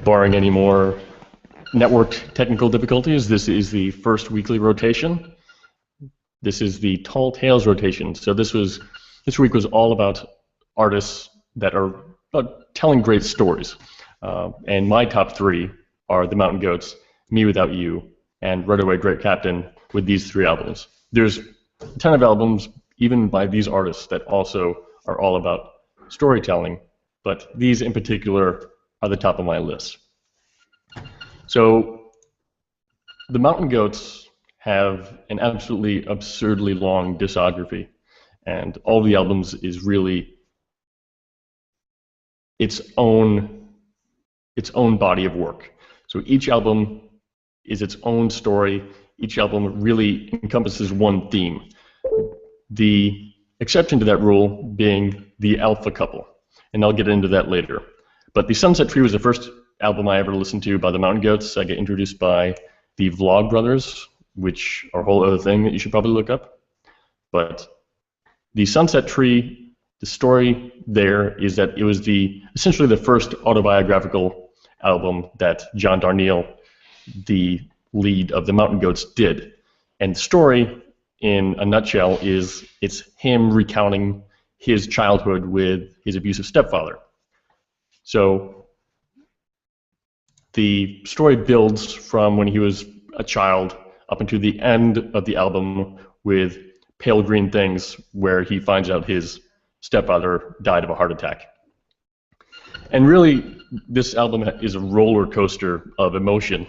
Barring any more networked technical difficulties, this is the first weekly rotation. This is the Tall Tales rotation. So this week was all about artists that are telling great stories. And my top three are the Mountain Goats, Me Without You, and Runaway Great Captain with these three albums. There's a ton of albums, even by these artists, that also are all about storytelling, but these in particular are the top of my list. So the Mountain Goats have an absolutely absurdly long discography, and all the albums is really its own body of work. So each album is its own story. Each album really encompasses one theme. The exception to that rule being the Alpha Couple, and I'll get into that later. But the Sunset Tree was the first album I ever listened to by the Mountain Goats. I got introduced by the Vlog Brothers, which are a whole other thing that you should probably look up. But the Sunset Tree, the story there is that it was essentially the first autobiographical album that John Darnielle, the lead of the Mountain Goats, did. And the story, in a nutshell, is it's him recounting his childhood with his abusive stepfather. So the story builds from when he was a child up until the end of the album with Pale Green Things, where he finds out his stepfather died of a heart attack. And really, this album is a roller coaster of emotion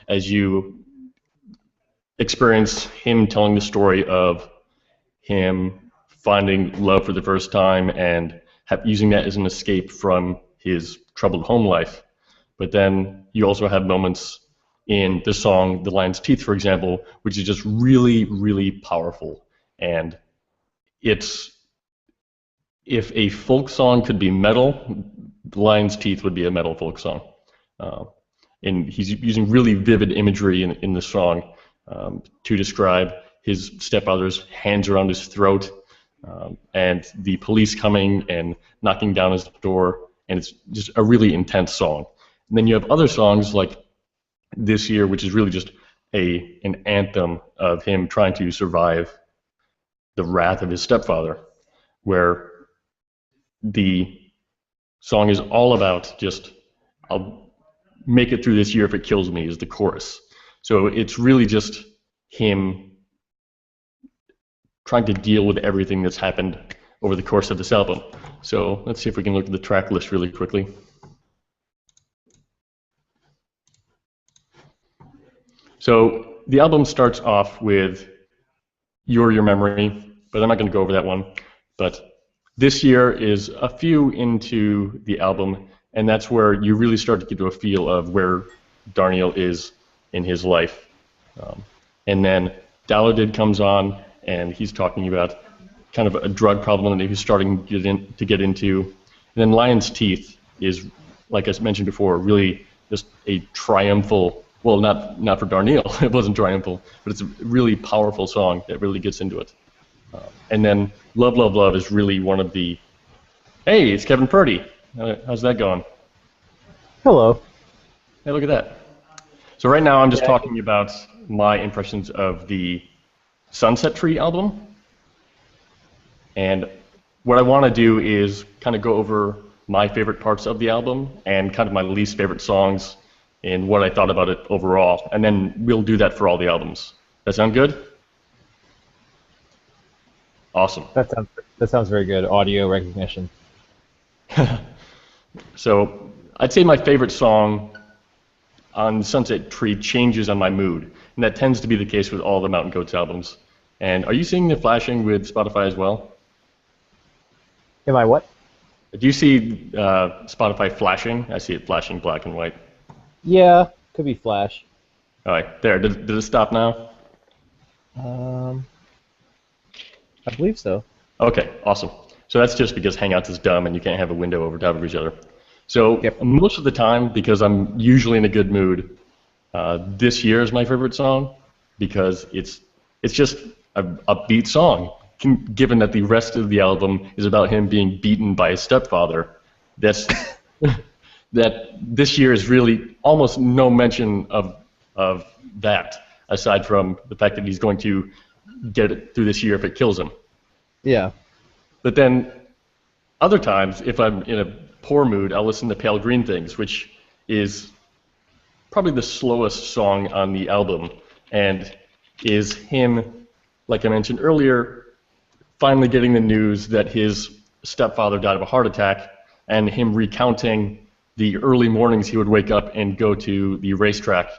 as you experience him telling the story of him finding love for the first time and using that as an escape from his troubled home life. But then you also have moments in the song The Lion's Teeth, for example, which is just really, really powerful. And if a folk song could be metal, The Lion's Teeth would be a metal folk song. And he's using really vivid imagery in the song to describe his stepfather's hands around his throat and the police coming and knocking down his door. And it's just a really intense song. And then you have other songs like This Year, which is really just an anthem of him trying to survive the wrath of his stepfather, where the song is all about just, I'll make it through this year if it kills me, is the chorus. So it's really just him trying to deal with everything that's happened over the course of this album. So let's see if we can look at the track list really quickly. So the album starts off with You're Your Memory, but I'm not going to go over that one. But This Year is a few into the album, and that's where you really start to get to a feel of where Darnielle is in his life. And then Dollar Did comes on, and he's talking about kind of a drug problem that he's starting to get into. And then Lion's Teeth is, like I mentioned before, really just a triumphal, well, not for Darnielle, it wasn't triumphal, but it's a really powerful song that really gets into it. And then Love, Love, Love is really one of the, hey, it's Kevin Purdy. How's that going? Hello. Hey, look at that. So right now I'm just talking about my impressions of the Sunset Tree album. And what I want to do is kind of go over my favorite parts of the album and kind of my least favorite songs and what I thought about it overall. And then we'll do that for all the albums. That sound good? Awesome. That sounds very good. Audio recognition. So I'd say my favorite song on Sunset Tree changes on my mood, and that tends to be the case with all the Mountain Goats albums. And are you seeing the flashing with Spotify as well? Am I what? Do you see Spotify flashing? I see it flashing black and white. Yeah, could be flash. All right, there. Did it stop now? I believe so. Okay, awesome. So that's just because Hangouts is dumb and you can't have a window over top of each other. So most of the time, because I'm usually in a good mood, This Year is my favorite song because it's just a upbeat song. Given that the rest of the album is about him being beaten by his stepfather, that's that this year is really almost no mention of that, aside from the fact that he's going to get it through this year if it kills him. Yeah. But then other times, if I'm in a poor mood, I'll listen to Pale Green Things, which is probably the slowest song on the album, and is him, like I mentioned earlier, finally getting the news that his stepfather died of a heart attack, and him recounting the early mornings he would wake up and go to the racetrack.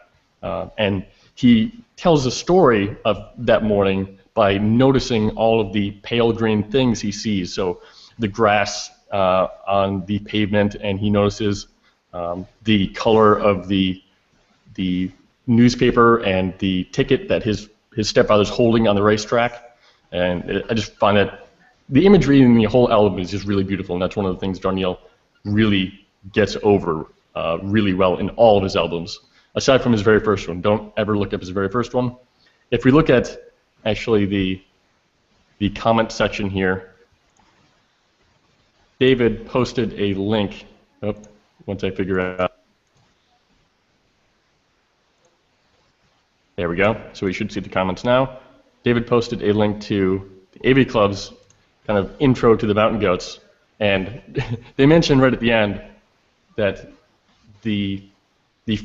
And he tells the story of that morning by noticing all of the pale green things he sees. So the grass on the pavement, and he notices the color of the newspaper and the ticket that his stepfather's holding on the racetrack. And I just find that the imagery in the whole album is just really beautiful, and that's one of the things Darnielle really gets over really well in all of his albums, aside from his very first one. Don't ever look up his very first one. If we look at actually the comment section here, David posted a link. Oh, once I figure it out. There we go. So we should see the comments now. David posted a link to the AV Club's kind of intro to the Mountain Goats, and they mentioned right at the end that the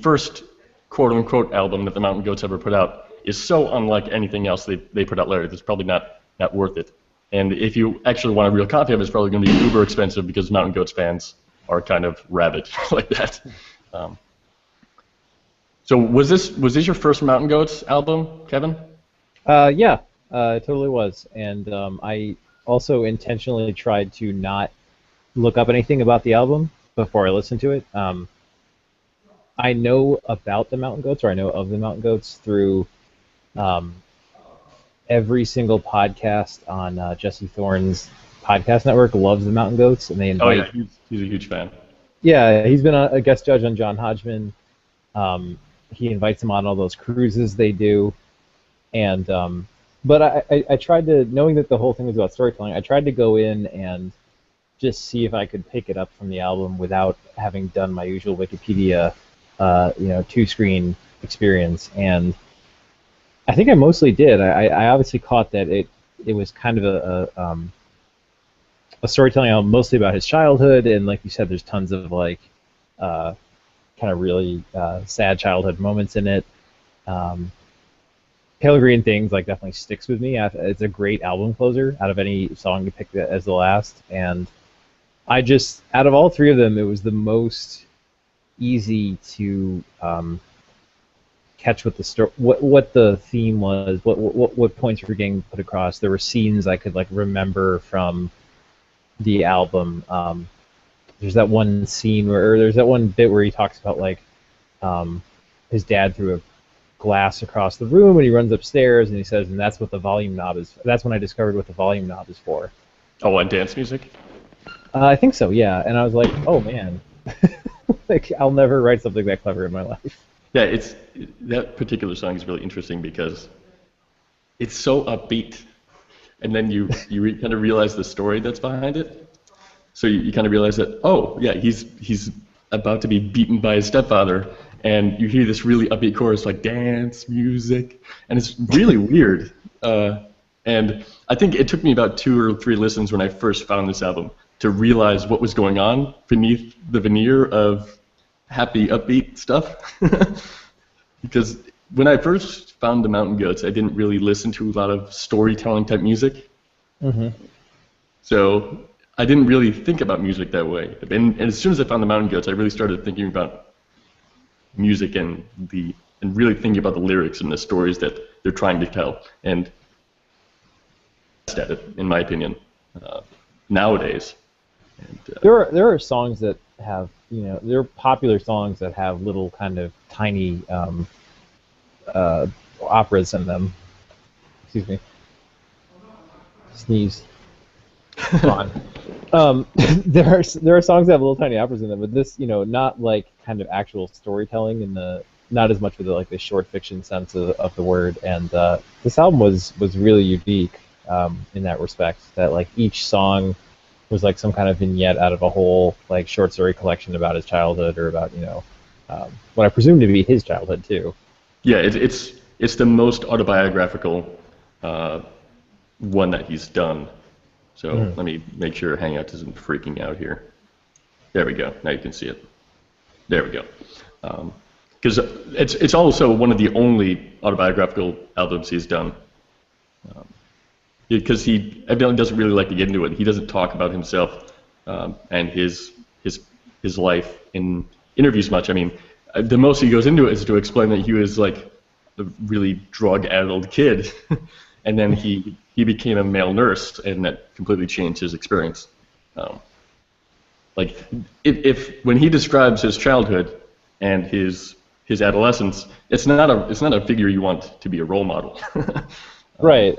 first quote-unquote album that the Mountain Goats ever put out is so unlike anything else they put out later. It's probably not worth it. And if you actually want a real copy of it, it's probably going to be uber expensive because Mountain Goats fans are kind of rabid like that. So was this your first Mountain Goats album, Kevin? Yeah, it totally was. And I also intentionally tried to not look up anything about the album before I listened to it. I know about the Mountain Goats, or I know of the Mountain Goats through every single podcast on Jesse Thorne's podcast network loves the Mountain Goats, and they invite. Oh yeah, he's a huge fan. Yeah, he's been a guest judge on John Hodgman. He invites him on all those cruises they do, and but I tried to, knowing that the whole thing was about storytelling, I tried to go in and just see if I could pick it up from the album without having done my usual Wikipedia, two-screen experience, and I think I mostly did. I obviously caught that it was kind of a storytelling album mostly about his childhood, and like you said, there's tons of like kind of really sad childhood moments in it. Pale Green Things like definitely sticks with me. It's a great album closer out of any song you pick as the last, and I just, out of all three of them, it was the most easy to catch what the story, what the theme was, what points were getting put across. There were scenes I could like remember from the album. There's that one scene or there's that one bit where he talks about like his dad threw a glass across the room and he runs upstairs and he says, and that's what the volume knob is. That's when I discovered what the volume knob is for. Oh, and dance music? I think so, yeah. And I was like, oh man, like I'll never write something that clever in my life. Yeah, that particular song is really interesting because it's so upbeat, and then you kind of realize the story that's behind it. So you kind of realize that, oh yeah, he's about to be beaten by his stepfather, and you hear this really upbeat chorus like dance music, and it's really weird. And I think it took me about 2 or 3 listens when I first found this album to realize what was going on beneath the veneer of happy, upbeat stuff. Because when I first found the Mountain Goats, I didn't really listen to a lot of storytelling type music. Mm-hmm. So I didn't really think about music that way. And as soon as I found the Mountain Goats, I really started thinking about music and really thinking about the lyrics and the stories that they're trying to tell. And that's at it, in my opinion, nowadays. And, there are songs that have, there are popular songs that have little kind of tiny operas in them. Excuse me. Sneeze. Come on. There are songs that have little tiny operas in them, but this, not like kind of actual storytelling not as much with the short fiction sense of the word. And this album was really unique in that respect. That like each song was like some kind of vignette out of a whole like short story collection about his childhood or about what I presume to be his childhood too. Yeah, it's the most autobiographical one that he's done. So let me make sure Hangout isn't freaking out here. There we go. Now you can see it. There we go. Because it's also one of the only autobiographical albums he's done. Because he evidently doesn't really like to get into it. He doesn't talk about himself and his life in interviews much. I mean, the most he goes into it is to explain that he was like a really drug-addled kid, and then he became a male nurse, and that completely changed his experience. Like if when he describes his childhood and his adolescence, it's not a figure you want to be a role model. Right.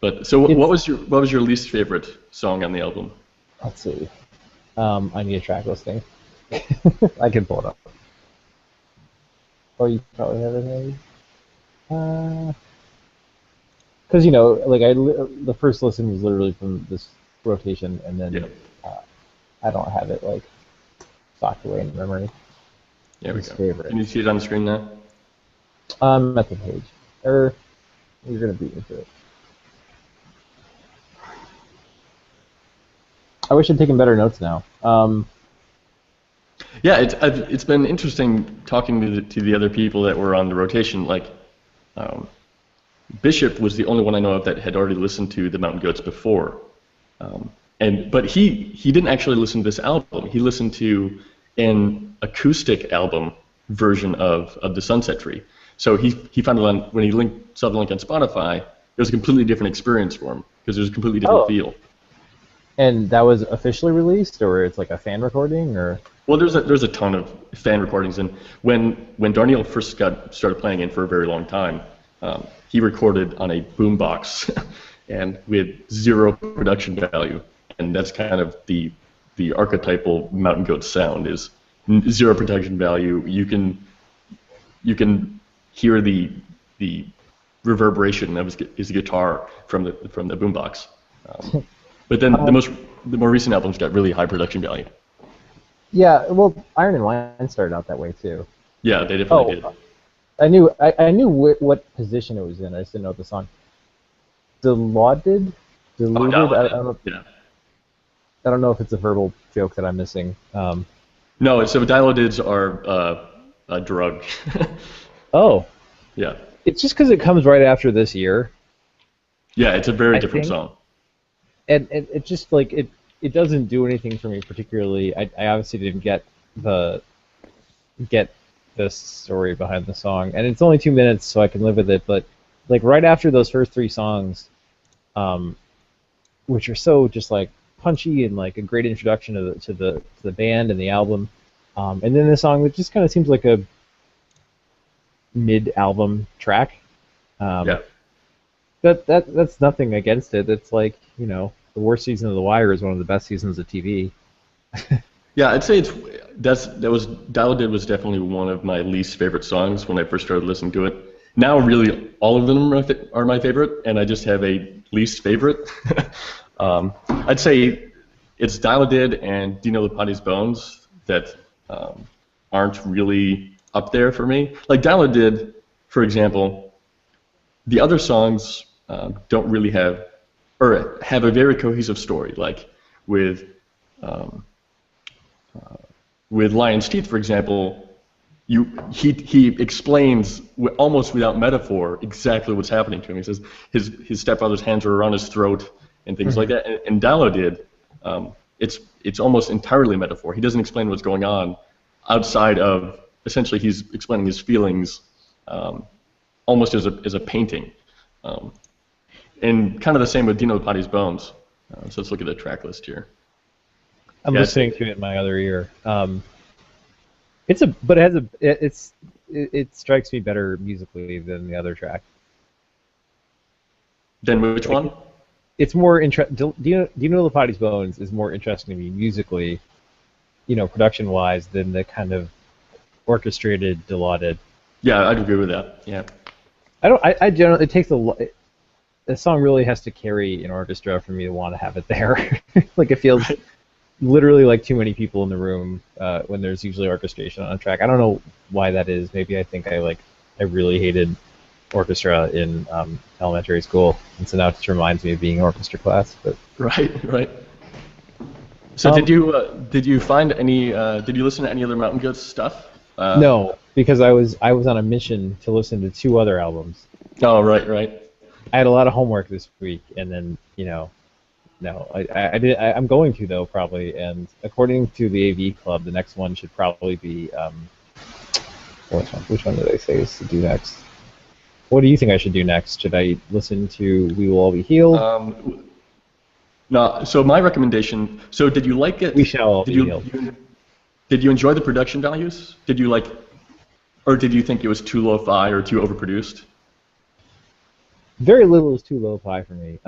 But so what was your least favorite song on the album? Let's see. I need a track listing. I can pull it up. Oh, you probably have it maybe. Because like the first listen was literally from this rotation, and then I don't have it like socked away in memory. There we go. Favorite. Can you see it on the screen now? At the page. Or you're gonna beat me to it. I wish I'd taken better notes now. Yeah, it's been interesting talking to the other people that were on the rotation. Like, Bishop was the only one I know of that had already listened to the Mountain Goats before, but he didn't actually listen to this album. He listened to an acoustic album version of the Sunset Tree. So he found it when he saw the link on Spotify. It was a completely different experience for him because it was a completely different feel. And that was officially released, or it's like a fan recording, or? Well, there's a ton of fan recordings, and when Darnielle first started playing in for a very long time, he recorded on a boombox, and with zero production value, and that's kind of the archetypal Mountain Goat sound is zero production value. You can hear the reverberation of his guitar from the boombox. But then the more recent albums got really high production value. Yeah, well, Iron and Wine started out that way too. Yeah, they definitely did. I knew what position it was in. I just didn't know the song. Deluded. I don't know. Yeah. I don't know if it's a verbal joke that I'm missing. No, so dilodids are a drug. Oh. Yeah. It's just because it comes right after This Year. Yeah, it's a very different song. And it just like it doesn't do anything for me particularly. I obviously didn't get the story behind the song, and it's only 2 minutes, so I can live with it. But like right after those first three songs, which are so just like punchy and like a great introduction to the band and the album, and then the song that just kind of seems like a mid-album track. That's nothing against it. It's like, the worst season of The Wire is one of the best seasons of TV. Yeah, I'd say Diludid was definitely one of my least favorite songs when I first started listening to it. Now, really, all of them are my favorite, and I just have a least favorite. I'd say it's Diludid and Dino Lipati's Bones that aren't really up there for me. Like Diludid, for example, the other songs don't really have a very cohesive story. Like with Lion's Teeth, for example, he explains almost without metaphor exactly what's happening to him. He says his stepfather's hands are around his throat and things like that. And Diludid, it's almost entirely metaphor. He doesn't explain what's going on outside of essentially he's explaining his feelings almost as a painting. And kind of the same with Dino Lipati's Bones. So let's look at the track list here. I'm listening to it in my other ear. It strikes me better musically than the other track. Then which one? It's more interesting. Dino Lipati's Bones is more interesting to me musically, production-wise, than the kind of orchestrated, Deluded. Yeah, I'd agree with that. Yeah. I generally it takes a lot. the song really has to carry an orchestra for me to want to have it there. Like it feels Right. literally like too many people in the room when there's usually orchestration on a track. I don't know why that is. Maybe I think I really hated orchestra in elementary school, and so now it just reminds me of being in orchestra class. But Right, right. So did you find any did you listen to any other Mountain Goats stuff? no, because I was on a mission to listen to two other albums. Oh, right, right. I had a lot of homework this week, and then no, I did. I'm going to though probably, and according to the AV Club, the next one should probably be which one did I say is to do next? What do you think I should do next? Should I listen to We Will All Be Healed? No, so my recommendation. So did you like it? We Shall All Did Be Healed. did you enjoy the production values? Did you like, or did you think it was too lo-fi or too overproduced? Very little is too lo-fi for me.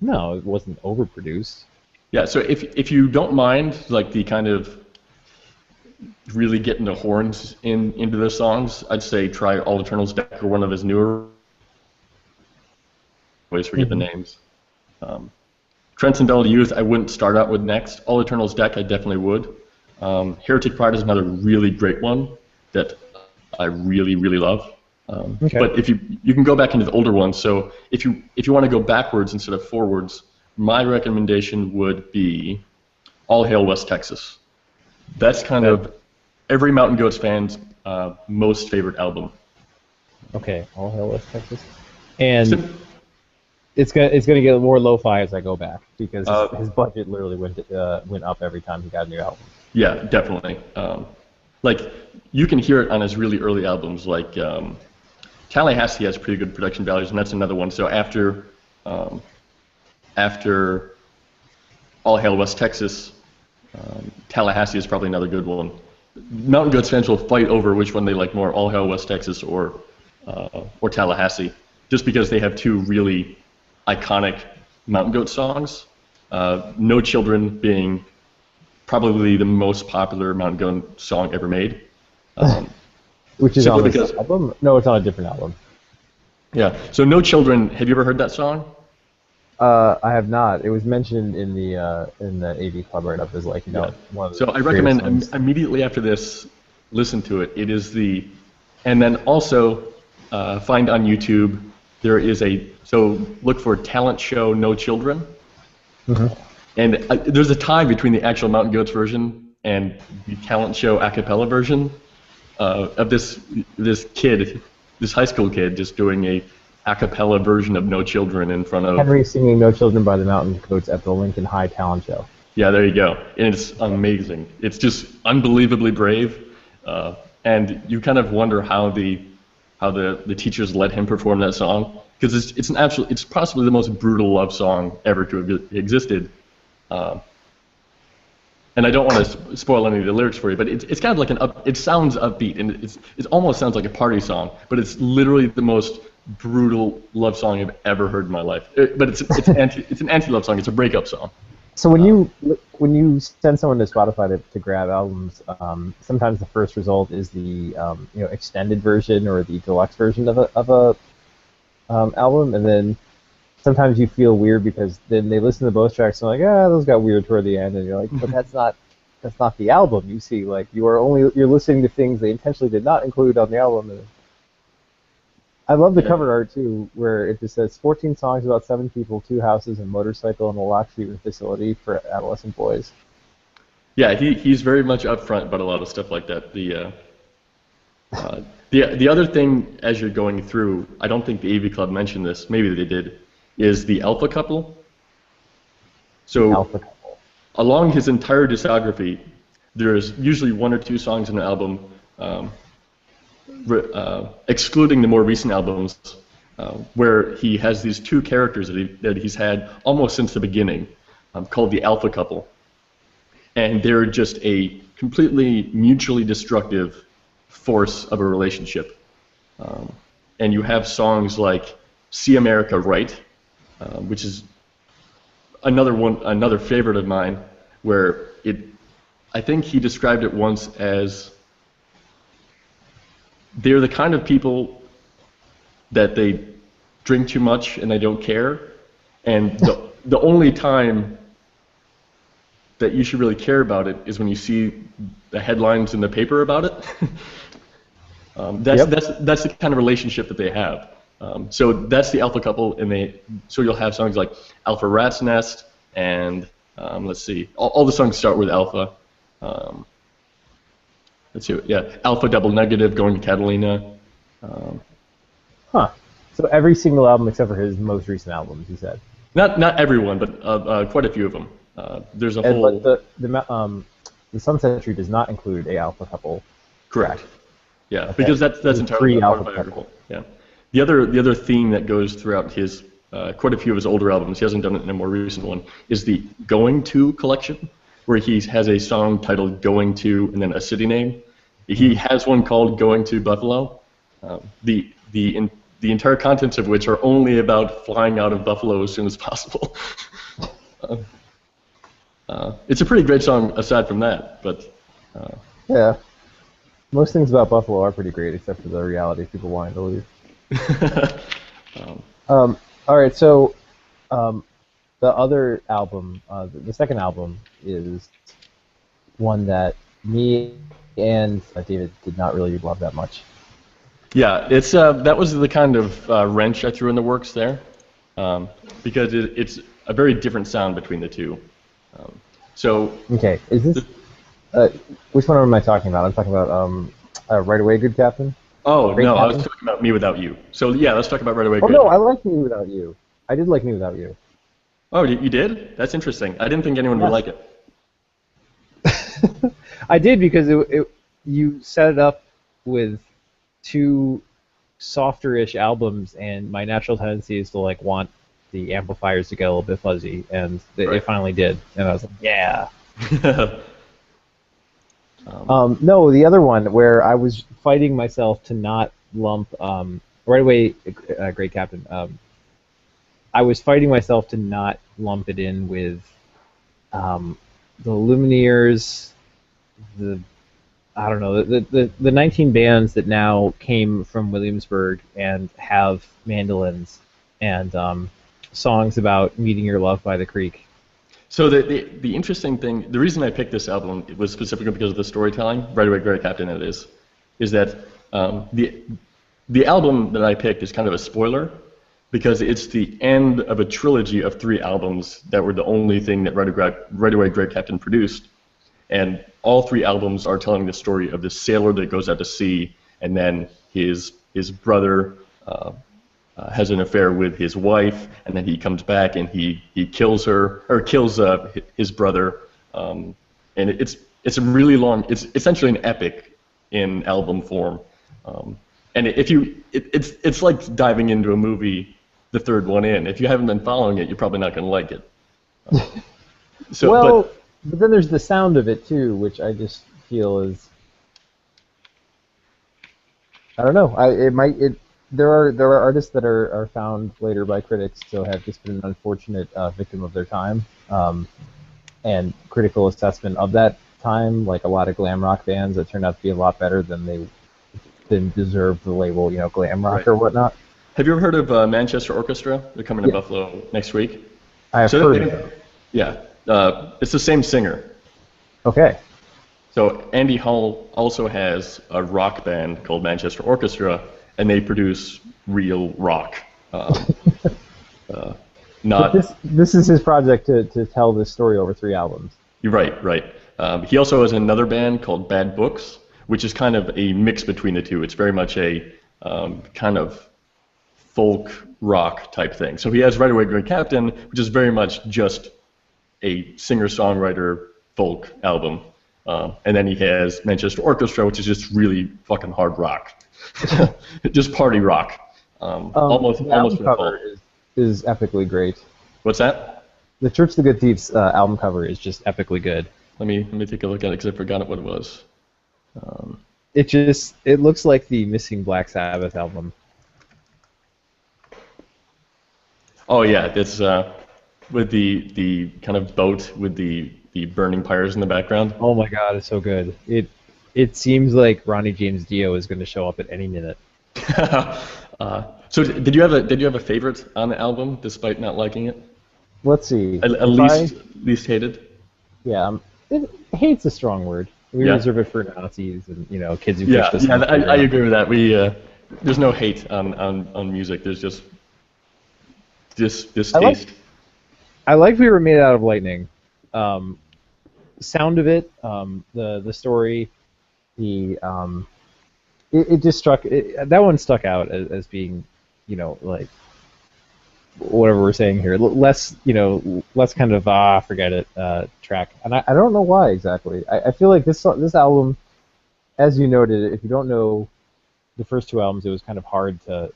No, it wasn't overproduced. Yeah. So if you don't mind like the kind of really getting the horns into the songs, I'd say try All Eternal's Deck or one of his newer. Always forget the names. Transcendental Youth, I wouldn't start out with next. All Eternal's Deck, I definitely would. Heretic Pride is another really great one that I really, really love. Okay. But if you can go back into the older ones. So if you want to go backwards instead of forwards, my recommendation would be All Hail West Texas. That's kind of every Mountain Goats fan's most favorite album. Okay, All Hail West Texas. And it's gonna get more lo-fi as I go back because his budget literally went up every time he got a new album. Yeah, definitely. Like you can hear it on his really early albums, like Tallahassee has pretty good production values, and that's another one. So after All Hail West Texas, Tallahassee is probably another good one. Mountain Goats fans will fight over which one they like more, All Hail West Texas or Tallahassee, just because they have two really iconic Mountain Goat songs. No Children being probably the most popular Mountain Goat song ever made. Which is on this album? No, it's on a different album. Yeah. So No Children, have you ever heard that song? I have not. It was mentioned in the AV Club write-up as like one of the So I recommend songs. immediately after this, listen to it. It is and then also find on YouTube. There is so look for Talent Show No Children, and there's a tie between the actual Mountain Goats version and the Talent Show a cappella version of this kid, this high school kid, just doing a cappella version of No Children in front of Henry singing No Children by the Mountain Goats at the Lincoln High Talent Show. Yeah, there you go. And it's amazing. It's just unbelievably brave, and you kind of wonder how the teachers let him perform that song, because it's possibly the most brutal love song ever to have existed. And I don't want to spoil any of the lyrics for you, but it's kind of like it sounds upbeat, and it almost sounds like a party song, but it's literally the most brutal love song I've ever heard in my life. But it's an anti-love song. It's a breakup song. So when you send someone to Spotify to grab albums, sometimes the first result is the extended version or the deluxe version of a album, and then sometimes you feel weird because then they listen to both tracks and like, those got weird toward the end, and you're like, but that's not the album. You see, like you're listening to things they intentionally did not include on the album. And I love the cover art too, where it just says 14 songs about 7 people, 2 houses, a motorcycle, and a locked treatment facility for adolescent boys. Yeah, he's very much upfront about a lot of stuff like that. The other thing as you're going through, I don't think the AV Club mentioned this, maybe they did, is the alpha couple. So Alpha couple. Along his entire discography, there's usually 1 or 2 songs in an album, excluding the more recent albums, where he has these 2 characters that he's had almost since the beginning, called the alpha couple. And they're just a completely mutually destructive force of a relationship. And you have songs like See America Right, which is another favorite of mine, where I think he described it once as they're the kind of people that they drink too much and they don't care, and the only time that you should really care about it is when you see the headlines in the paper about it. That's the kind of relationship that they have. So that's the alpha couple, and so you'll have songs like Alpha Rat's Nest, and let's see, all the songs start with alpha. Let's see, yeah, Alpha Double Negative, Going to Catalina. Huh. So every single album except for his most recent albums, you said. Not everyone, but quite a few of them. There's a whole. But the Sunset Tree does not include a alpha couple. Correct. Yeah, Okay. because that's entirely part of my alpha article. Yeah. The other theme that goes throughout his quite a few of his older albums, he hasn't done it in a more recent one, is the Going To collection, where he has a song titled Going To and then a city name. He has one called Going to Buffalo. The entire contents of which are only about flying out of Buffalo as soon as possible. It's a pretty great song aside from that, but yeah, most things about Buffalo are pretty great except for the reality of people wanting to leave. All right, so the other album, the second album, is one that me and David did not really love that much. Yeah, it's that was the kind of wrench I threw in the works there, because it's a very different sound between the two. So okay, is this which one am I talking about? I'm talking about Right Away, Good Captain. Oh Great no, Captain? I was talking about Me Without You. So yeah, let's talk about Right Away. Oh Good. no, I like Me Without You. I did like Me Without You. Oh, you did? That's interesting. I didn't think anyone would like it. I did because you set it up with two softer-ish albums, and my natural tendency is to like want the amplifiers to get a little bit fuzzy, and it finally did, and I was like, yeah. No, the other one where I was fighting myself to not lump Right Away, Great Captain. I was fighting myself to not lump it in with the Lumineers, I don't know, the 19 bands that now came from Williamsburg and have mandolins and songs about meeting your love by the creek. So the interesting thing, the reason I picked this album was specifically because of the storytelling. Right Away, Great Captain, it is that the album that I picked is kind of a spoiler, because it's the end of a trilogy of 3 albums that were the only thing that Right Away, Great Captain produced. And all 3 albums are telling the story of this sailor that goes out to sea, and then his brother has an affair with his wife, and then he comes back and he kills her, or kills his brother. And it's a really long. It's essentially an epic in album form. And it's like diving into a movie, the third one in. If you haven't been following it, you're probably not going to like it. But then there's the sound of it too, which I just feel is, I don't know. There are artists that are found later by critics to have just been an unfortunate victim of their time, and critical assessment of that time, like a lot of glam rock bands that turned out to be a lot better than deserved the label, glam rock or whatnot. Have you ever heard of Manchester Orchestra? They're coming to Buffalo next week. I have heard of it. Yeah. It's the same singer. Okay. So Andy Hull also has a rock band called Manchester Orchestra, and they produce real rock. Not. This is his project to tell this story over 3 albums. You're right. He also has another band called Bad Books, which is kind of a mix between the two. It's very much a kind of folk rock type thing. So he has Right Away, Great Captain, which is very much just a singer-songwriter folk album, and then he has Manchester Orchestra, which is just really fucking hard rock, just party rock, almost cover is epically great. What's that? The Church of the Good Thieves album cover is just epically good. Let me take a look at it, because I forgot what it was. It looks like the Missing Black Sabbath album. Oh yeah, it's with the kind of boat with the burning pyres in the background. Oh my god, it's so good. It seems like Ronnie James Dio is going to show up at any minute. So did you have a favorite on the album despite not liking it? Let's see. At least hated. Yeah, hate's a strong word. We Yeah. reserve it for Nazis and kids who Yeah, pushed us yeah, on the I playground. agree with that. There's no hate on music. There's just I like distaste. I like We Were Made Out of Lightning. Sound of it, the story, it just that one stuck out as being, like whatever we're saying here, less kind of forget it track, and I don't know why exactly. I feel like this album, as you noted, if you don't know the first two albums, it was kind of hard to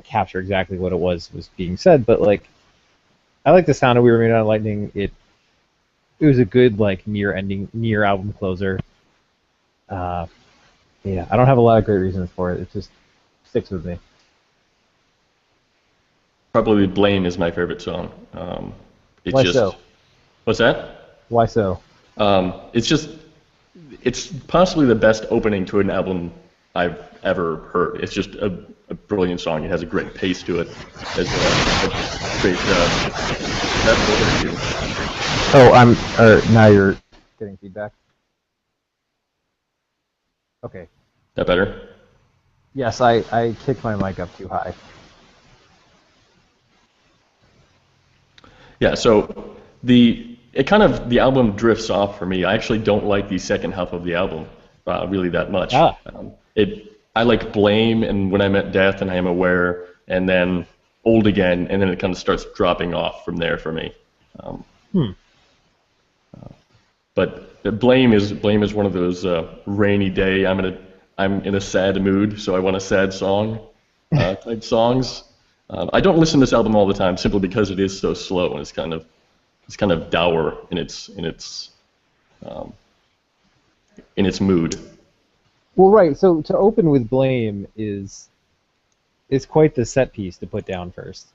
capture exactly what it was being said, but like I like the sound of We Were Made Out of Lightning. It was a good like near album closer. Yeah, I don't have a lot of great reasons for it. It just sticks with me. Probably Blame is my favorite song. It Why just so? What's that? Why so? It's possibly the best opening to an album I've ever heard. It's just a brilliant song. It has a great pace to it. It has a great that's overview. Now you're getting feedback. Okay. That better? Yes, I kicked my mic up too high. Yeah. So the album drifts off for me. I actually don't like the second half of the album really that much. Ah. I like Blame and When I Met Death and I Am Aware and then Old Again and then it kind of starts dropping off from there for me. But Blame is one of those rainy day. I'm in a sad mood, so I want a sad song type songs. I don't listen to this album all the time simply because it is so slow and it's kind of dour in its mood. Well, right. So to open with Blame is quite the set piece to put down first,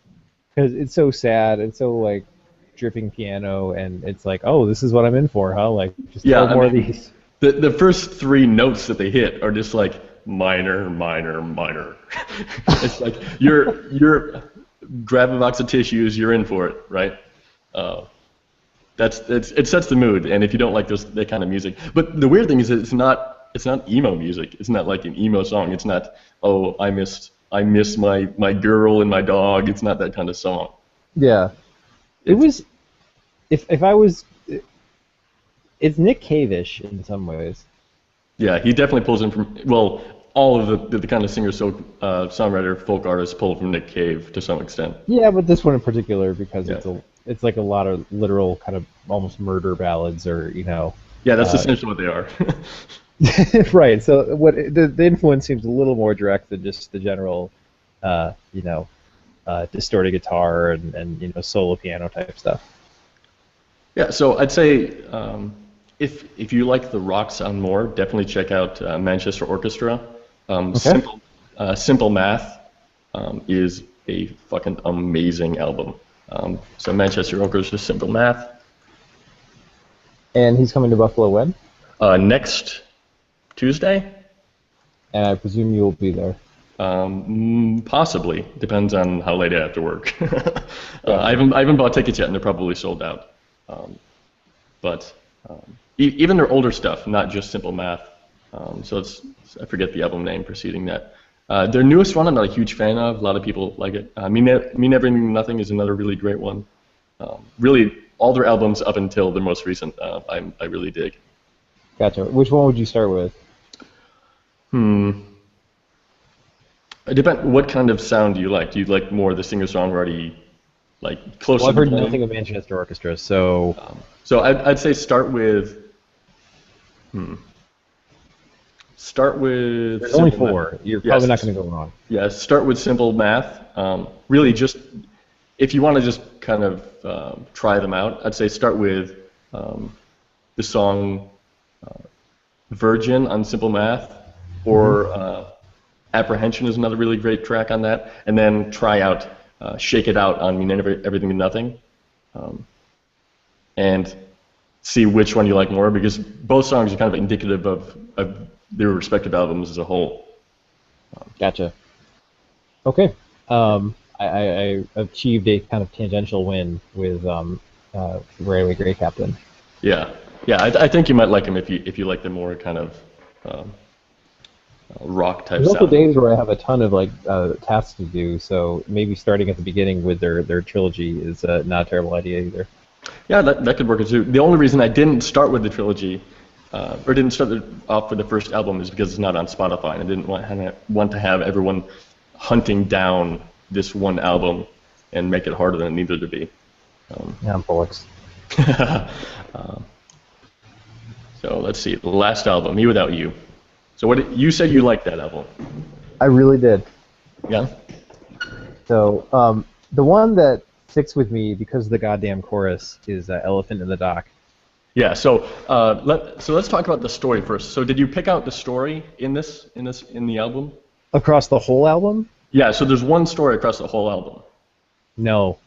because it's so sad and so like dripping piano, and it's like, oh, this is what I'm in for, huh? Like, just Yeah, more of these. The first three notes that they hit are just like minor, minor, minor. It's like you're grab a box of tissues, you're in for it, right? It sets the mood, and if you don't like that kind of music, but the weird thing is that it's not emo music. It's not like an emo song. It's not, oh, I miss my girl and my dog. It's not that kind of song. Yeah. It was, if I was, it's Nick Cave-ish in some ways. Yeah, he definitely pulls in from, well, all of the kind of singer-songwriter folk artists pull from Nick Cave to some extent. Yeah, but this one in particular because Yeah. it's like a lot of literal kind of almost murder ballads, or Yeah, that's essentially what they are. right. So the influence seems a little more direct than just the general, distorted guitar and solo piano type stuff. Yeah, so I'd say if you like the rock sound more, definitely check out Manchester Orchestra. Okay. Simple Math is a fucking amazing album. So Manchester Orchestra, Simple Math. And he's coming to Buffalo when? Next Tuesday? And I presume you'll be there. Possibly. Depends on how late I have to work. I haven't bought tickets yet, and they're probably sold out. But even their older stuff, not just Simple Math. So I forget the album name preceding that. Their newest one, I'm not a huge fan of. A lot of people like it. Mean Everything Nothing is another really great one. Really, all their albums up until their most recent, I really dig. Gotcha. Which one would you start with? It depends. What kind of sound do you like? Do you like more the singer-songwriter, like closer? Well, I've to heard playing? nothing of Manchester Orchestra, so. So I'd say start with. Start with. There's only Simple 4. Math. You're Yes. probably not going to go wrong. Yeah, start with Simple Math. Really, just if you want to just kind of try them out, I'd say start with the song Virgin on Simple Math, or Apprehension is another really great track on that, and then try out Shake It Out on Everything and Nothing, and see which one you like more, because both songs are kind of indicative of their respective albums as a whole. Gotcha. Okay. I achieved a kind of tangential win with Railway Grey Captain. Yeah, yeah. I think you might like him if you like the more kind of um, rock type There's also sound. days where I have a ton of like tasks to do, so maybe starting at the beginning with their trilogy is not a terrible idea either. Yeah, that could work too. The only reason I didn't start with the trilogy, or didn't start off with the first album, is because it's not on Spotify, and I didn't want to have everyone hunting down this one album and make it harder than it needed to be. Yeah, bullocks. uh, so let's see, the last album, Me Without You. So you said you liked that album? I really did. Yeah. So the one that sticks with me because of the goddamn chorus is "Elephant in the Dock." Yeah. So let's talk about the story first. So did you pick out the story in the album? Across the whole album? Yeah. So there's one story across the whole album. No.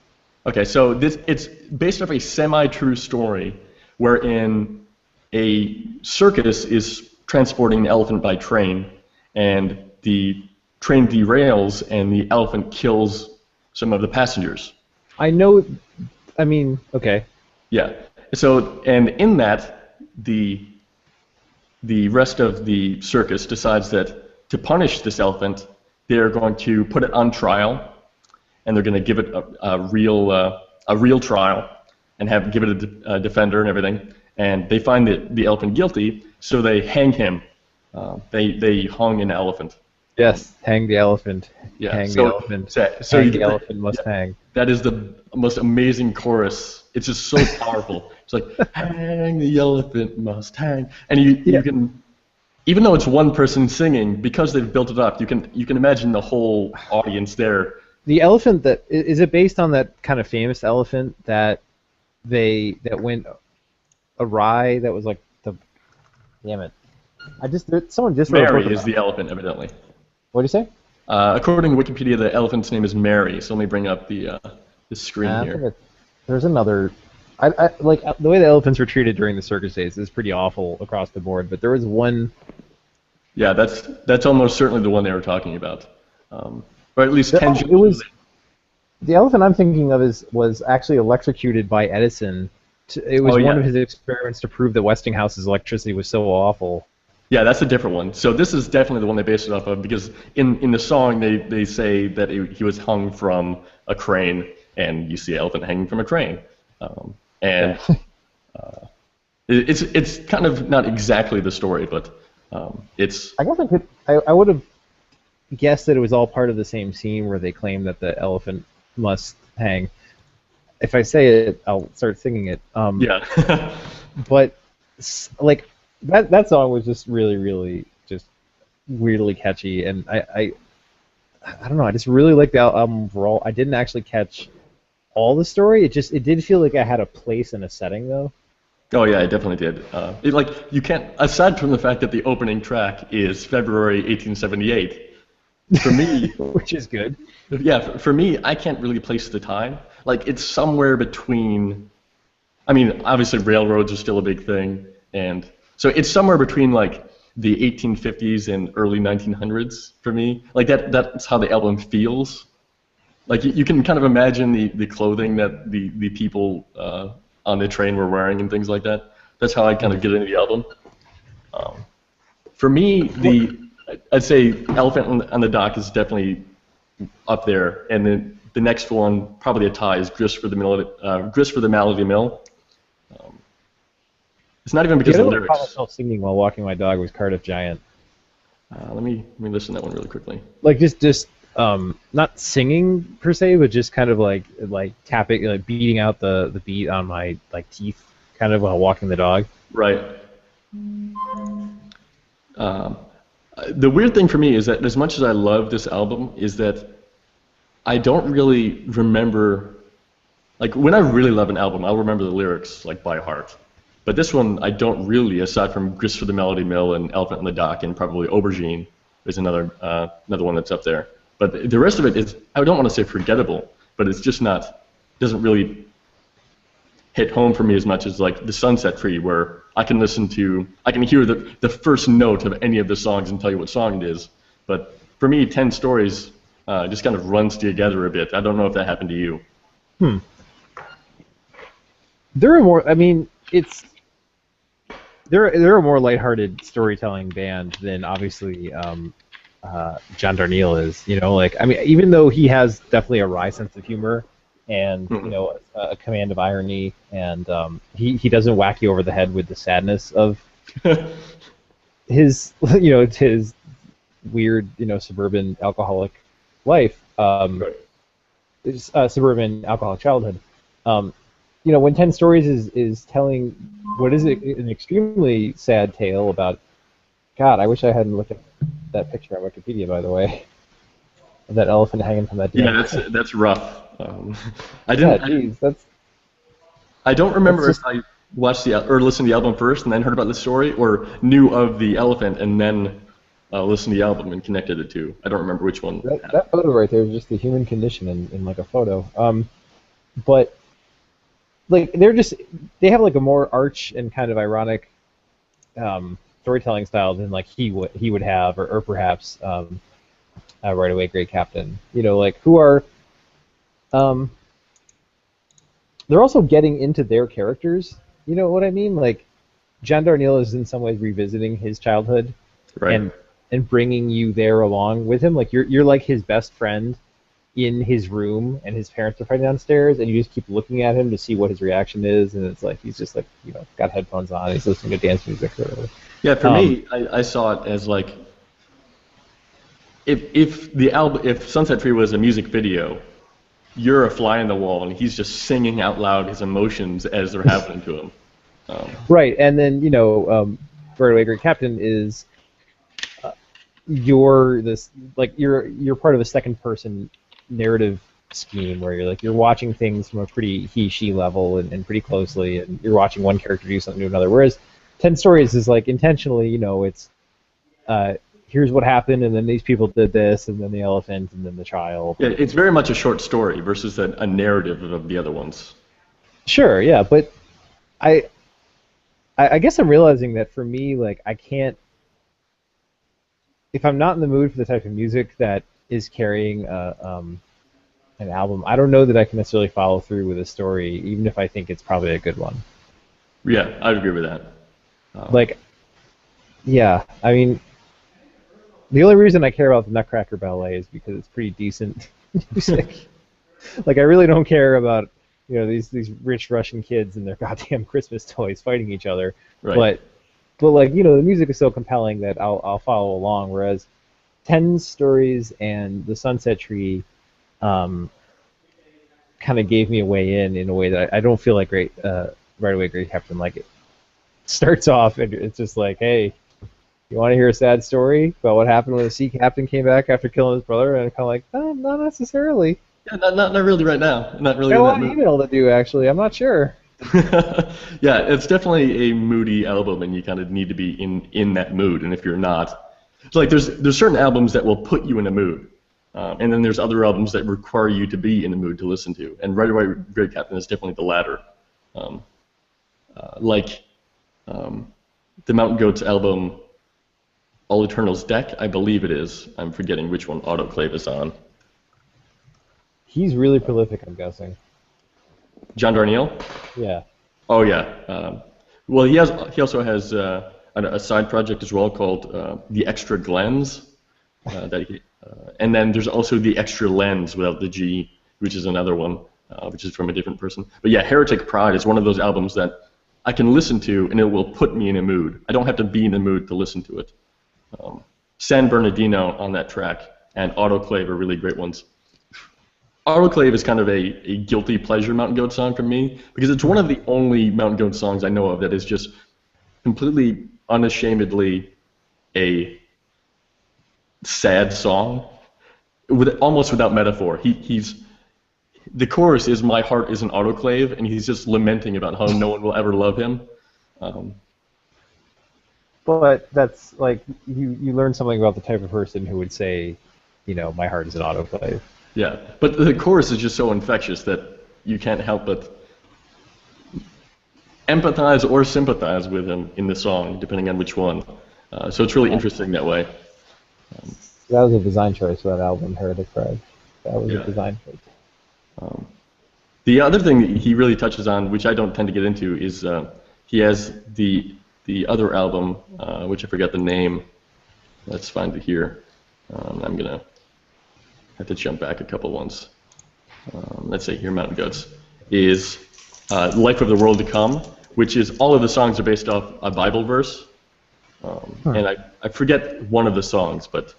Okay. So it's based off a semi-true story wherein a circus is transporting an elephant by train, and the train derails, and the elephant kills some of the passengers. I know. I mean, okay. Yeah. So, and in that, the rest of the circus decides that to punish this elephant, they're going to put it on trial, and they're going to give it a real trial, and give it a defender and everything. And they find the elephant guilty, so they hang him. They hung an elephant. Yes, hang the elephant. Yeah. Hang the elephant. So hang the elephant must hang. That is the most amazing chorus. It's just so powerful. It's like, hang the elephant must hang. And you can, even though it's one person singing, because they've built it up, you can imagine the whole audience there. The elephant is it based on that kind of famous elephant that went awry? That was like damn it. Someone just wrote a book Mary is about the elephant, evidently. What do you say? According to Wikipedia, the elephant's name is Mary. So let me bring up the screen I here. think there's another. I like the way the elephants were treated during the circus days is pretty awful across the board. But there was one. Yeah, that's almost certainly the one they were talking about, or at least It 10. was the elephant I'm thinking of was actually electrocuted by Edison. It was one of his experiments to prove that Westinghouse's electricity was so awful. Yeah, that's a different one. So this is definitely the one they based it off of, because in the song they say that he was hung from a crane, and you see an elephant hanging from a crane, and it's kind of not exactly the story, but it's. I guess I would have guessed that it was all part of the same scene where they claim that the elephant must hang. If I say it, I'll start singing it. Yeah. But like that song was just really just weirdly catchy, and I don't know. I just really liked the album overall. I didn't actually catch all the story. It did feel like I had a place and a setting though. Oh yeah, it definitely did. You can't, aside from the fact that the opening track is February 1878. For me, which is good. Yeah, for me, I can't really place the time. Like, it's somewhere between. I mean, obviously railroads are still a big thing, and so it's somewhere between like the 1850s and early 1900s for me. Like that's how the album feels. Like you can kind of imagine the clothing that the people on the train were wearing and things like that. That's how I kind of get into the album. For me, I'd say Elephant on the Dock is definitely up there, and then the next one, probably a tie, is Grist for the Malady Mill. It's not even because of the lyrics. I caught myself singing while walking my dog was Cardiff Giant. Let me listen to that one really quickly. Like just not singing per se, but just kind of like tapping, like beating out the beat on my like teeth, kind of while walking the dog. Right. The weird thing for me is that as much as I love this album, is that I don't really remember. Like when I really love an album, I'll remember the lyrics like by heart. But this one, I don't really, aside from Grist for the Melody Mill and Elephant on the Dock and probably Aubergine is another one that's up there. But the rest of it is, I don't want to say forgettable, but it's just not, doesn't really hit home for me as much as like the Sunset Tree, where I can hear the first note of any of the songs and tell you what song it is. But for me, 10 Stories just kind of runs together a bit. I don't know if that happened to you. There are more. I mean, they're a more lighthearted storytelling band than obviously John Darnielle is. You know, like I mean, even though he has definitely a wry sense of humor and you know a command of irony, and he doesn't whack you over the head with the sadness of his his weird suburban alcoholic life, suburban alcoholic childhood. When 10 Stories is telling what is an extremely sad tale about. God, I wish I hadn't looked at that picture on Wikipedia, by the way, of that elephant hanging from that. Yeah, that's rough. I didn't. Yeah, geez, I don't remember if I watched or listened to the album first and then heard about the story, or knew of the elephant and then listened to the album and connected the two. I don't remember which one. That photo right there is just the human condition in like a photo. But like they have like a more arch and kind of ironic storytelling style than like he would have, or perhaps Right Away Great Captain. Like who are they're also getting into their characters. You know what I mean? Like John Darnielle is in some ways revisiting his childhood, right, and bringing you there along with him. Like you're like his best friend in his room, and his parents are fighting downstairs, and you just keep looking at him to see what his reaction is, and it's like he's just like got headphones on, and he's listening to dance music. Yeah, for me, I saw it as like if Sunset Tree was a music video, you're a fly in the wall, and he's just singing out loud his emotions as they're happening to him. Right, and then Right Away Great Captain is you're part of a second person narrative scheme where you're watching things from a pretty he-she level and pretty closely, and you're watching one character do something to another. Whereas 10 Stories is like intentionally, it's here's what happened, and then these people did this, and then the elephant, and then the child. Yeah, it's very much a short story versus a narrative of the other ones. Sure, yeah, but I guess I'm realizing that for me, like I can't. If I'm not in the mood for the type of music that is carrying an album, I don't know that I can necessarily follow through with a story, even if I think it's probably a good one. Yeah, I'd agree with that. I mean, the only reason I care about the Nutcracker Ballet is because it's pretty decent music. Like, I really don't care about these rich Russian kids and their goddamn Christmas toys fighting each other. Right. But like the music is so compelling that I'll follow along. Whereas 10 Stories and The Sunset Tree kind of gave me a way in a way that I don't feel like Right Away Great Captain. Like it starts off and it's just like, hey, you want to hear a sad story about what happened when the sea captain came back after killing his brother? And I'm kind of like, no, not necessarily. Yeah, not really right now. Not really. I got an email to do actually. I'm not sure. Yeah, it's definitely a moody album, and you kind of need to be in that mood. And if you're not, it's like there's certain albums that will put you in a mood, and then there's other albums that require you to be in a mood to listen to. And Right Away Great Captain is definitely the latter. The Mountain Goats album, All Eternal's Deck, I believe it is. I'm forgetting which one Autoclave is on. He's really prolific, I'm guessing. John Darnielle? Yeah. Oh yeah. Well, he also has a side project as well called The Extra Glens, and then there's also The Extra Lens without the G, which is another one, which is from a different person. But yeah, Heretic Pride is one of those albums that I can listen to and it will put me in a mood. I don't have to be in the mood to listen to it. San Bernardino on that track and Autoclave are really great ones. Autoclave is kind of a guilty pleasure Mountain Goat song for me because it's one of the only Mountain Goat songs I know of that is just completely unashamedly a sad song, almost without metaphor. The chorus is "My heart is an autoclave," and he's just lamenting about how no one will ever love him. But that's like you learn something about the type of person who would say, my heart is an autoclave. Yeah, but the chorus is just so infectious that you can't help but empathize or sympathize with him in the song, depending on which one. So it's really interesting that way. That was a design choice for that album, Heretic Pride. That was a Yeah. design choice. Um, the other thing that he really touches on, which I don't tend to get into, is he has the other album, which I forget the name. Let's find it here. I'm gonna have to jump back a couple ones. Let's say here, Mountain Goats is Life of the World to Come, which is all of the songs are based off a Bible verse. And I forget one of the songs, but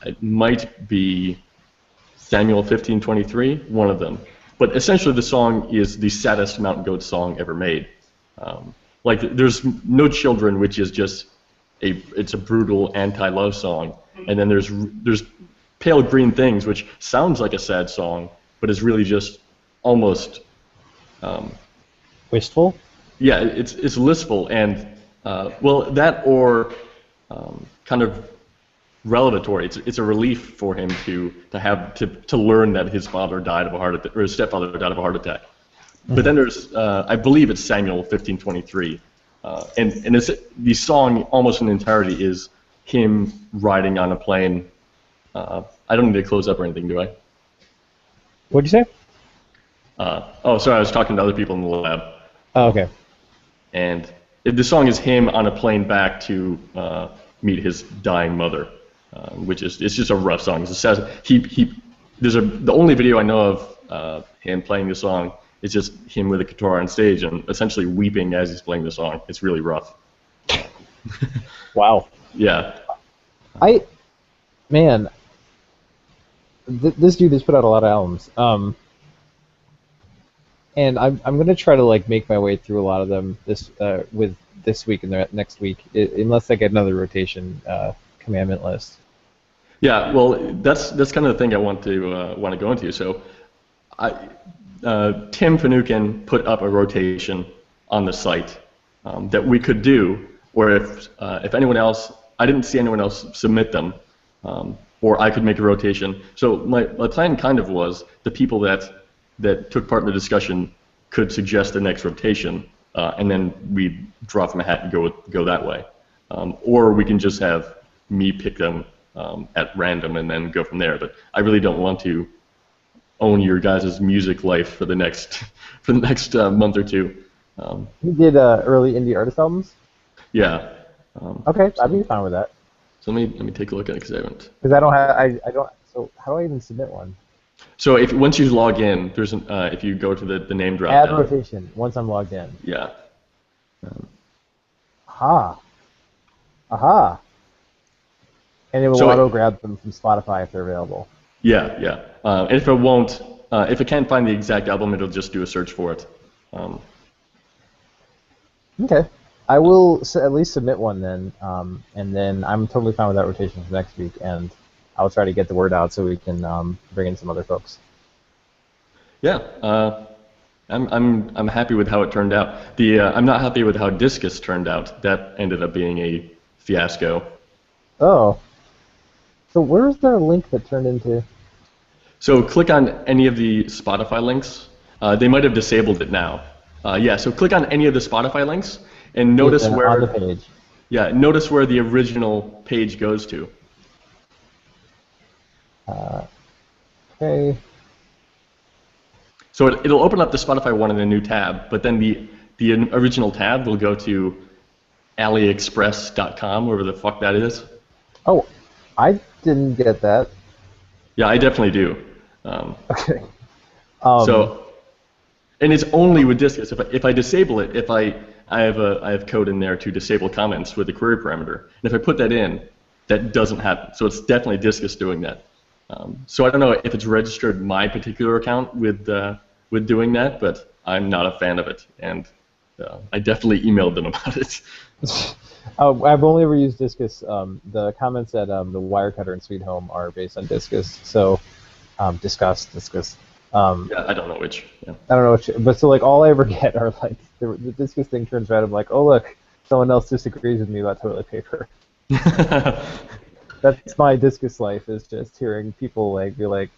it might be Samuel 15:23, one of them. But essentially, the song is the saddest Mountain Goat song ever made. Like, there's No Children, which is just it's a brutal anti-love song, and then there's Pale Green Things, which sounds like a sad song, but is really just almost Wistful? yeah, it's listful and well, that or kind of revelatory. It's a relief for him to have to learn that his father died of a heart attack, or his stepfather died of a heart attack. But then there's I believe it's Samuel 15:23, and it's the song almost in entirety is him riding on a plane. I don't need to close up or anything, do I? What'd you say? Oh, sorry, I was talking to other people in the lab. Oh, okay. And the song is him on a plane back to meet his dying mother, which is it's just a rough song. It's a sad, the only video I know of him playing the song is just him with a guitar on stage and essentially weeping as he's playing the song. It's really rough. Wow. Yeah. This dude has put out a lot of albums. And I'm gonna try to like make my way through a lot of them with this week and the next week, unless I get another rotation commandment list. Yeah, well, that's kind of the thing I want to go into. So, Tim Finucane put up a rotation on the site that we could do, or if anyone else, I didn't see anyone else submit them, or I could make a rotation. So my plan kind of was the people that took part in the discussion could suggest the next rotation, and then we draw from a hat and go that way. Or we can just have me pick them at random and then go from there. But I really don't want to own your guys' music life for the next month or two. You did early indie artist albums? Yeah. Okay, I'd be fine with that. So let me take a look at it because I haven't. Because I don't have I don't. So how do I even submit one? So once you log in, there's if you go to the name drop Add down. rotation once I'm logged in. Yeah. Aha. Aha. And it will So auto grab them from Spotify if they're available. Yeah, yeah. And if it won't, if it can't find the exact album, it'll just do a search for it. Okay. I will at least submit one then, and then I'm totally fine with that rotation for next week, and I'll try to get the word out so we can bring in some other folks. Yeah, I'm happy with how it turned out. I'm not happy with how Discus turned out. That ended up being a fiasco. Oh. So where's their link that turned into? So click on any of the Spotify links. They might have disabled it now. Yeah, so click on any of the Spotify links and notice where on the page. Yeah, notice where the original page goes to. Okay. So it'll open up the Spotify one in a new tab, but then the original tab will go to aliexpress.com, wherever the fuck that is. Oh, I didn't get that. Yeah, I definitely do. Okay. So, and it's only with Discus. If I disable it, if I have code in there to disable comments with the query parameter, and if I put that in, that doesn't happen. So it's definitely Discus doing that. So I don't know if it's registered my particular account with doing that, but I'm not a fan of it, and I definitely emailed them about it. I've only ever used Discus. The comments at the Wirecutter and Sweet Home are based on Discus. So, Discus. Yeah, I don't know which. Yeah. I don't know which, but so like all I ever get are like the Discus thing turns red. I'm like, oh look, someone else disagrees with me about toilet paper. That's my Discus life, is just hearing people like be like,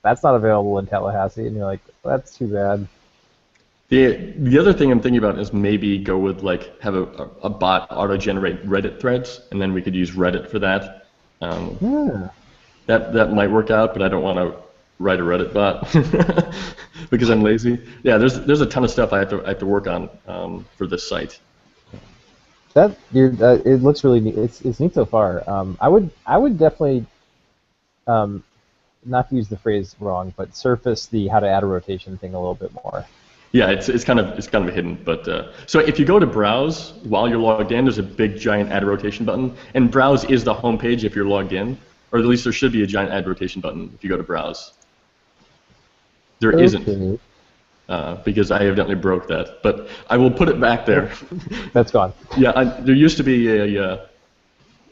that's not available in Tallahassee, and you're like, that's too bad. The other thing I'm thinking about is maybe go with like have a bot auto-generate Reddit threads, and then we could use Reddit for that. Yeah. That might work out, but I don't want to write a Reddit bot because I'm lazy. Yeah, there's a ton of stuff I have to work on for this site. It looks really neat. It's neat so far. I would definitely not to use the phrase wrong, but surface the how to add a rotation thing a little bit more. Yeah, it's kind of hidden, but so if you go to browse while you're logged in, there's a big giant add rotation button, and browse is the home page if you're logged in, or at least there should be a giant add rotation button if you go to browse. There isn't, because I evidently broke that, but I will put it back there. That's gone. Yeah, there used to be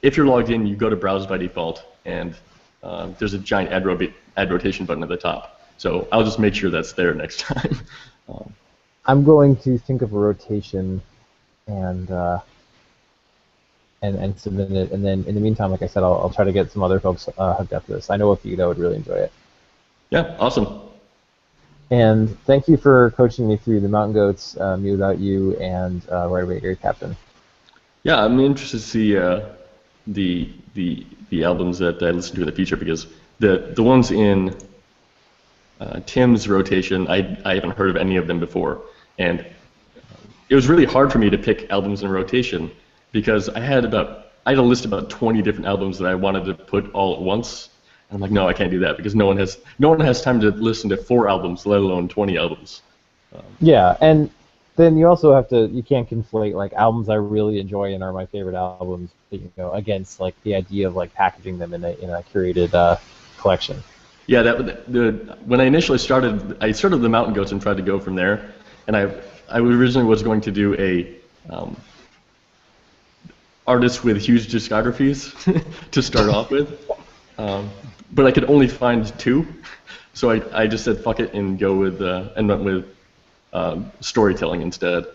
if you're logged in, you go to browse by default, and there's a giant add rotation button at the top. So I'll just make sure that's there next time. I'm going to think of a rotation and submit it, and then in the meantime, like I said, I'll try to get some other folks hooked up to this. I know a few that would really enjoy it. Yeah, awesome. And thank you for coaching me through the Mountain Goats, Me Without You, and Right Away Air Captain. Yeah, I'm interested to see the albums that I listen to in the future, because the ones in Tim's rotation, I haven't heard of any of them before, and it was really hard for me to pick albums in rotation because I had a list of about 20 different albums that I wanted to put all at once. And I'm like, no, I can't do that because no one has time to listen to 4 albums, let alone 20 albums. Yeah, and then you also you can't conflate like albums I really enjoy and are my favorite albums, against like the idea of like packaging them in a curated collection. Yeah, when I initially started, I started the Mountain Goats and tried to go from there, and I originally was going to do a artists with huge discographies to start off with, but I could only find 2, so I just said fuck it and went with storytelling instead.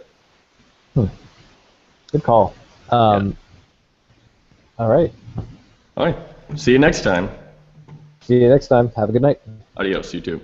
Good call. Yeah. All right. All right. See you next time. See you next time. Have a good night. Adios, you too.